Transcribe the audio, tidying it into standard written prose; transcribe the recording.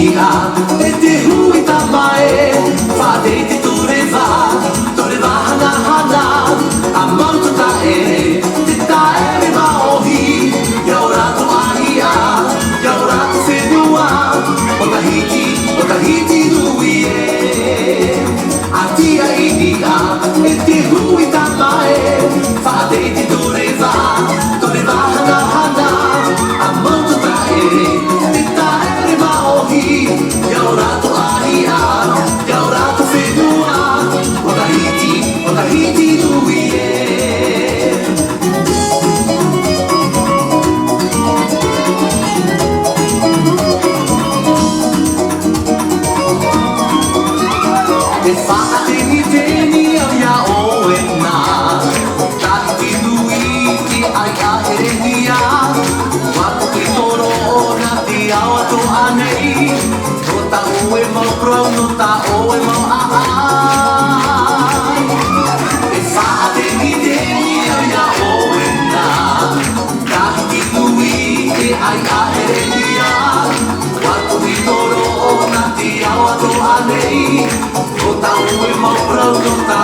inia e te hui tamae whātei te tore wā hana hana a mauta tae te tae me maohi iau rātou ahia iau rātou whenua o tahiti nui e a tia inia e te hui tamae whātei te tore wā hana hana a mauta tae te tae me maohi iau rātou ahia iau rātou whenua o tahiti nui e e whaateni teni au ia o e nā tahiti nui ki ai a herenia wako te toro na te ao ato anei no ta o e mau prau no ta o e mau aai e whaateni teni au ia o e nā tahiti nui ki ai a herenia wako te toro na te ao ato anei no ta o e mau prau no ta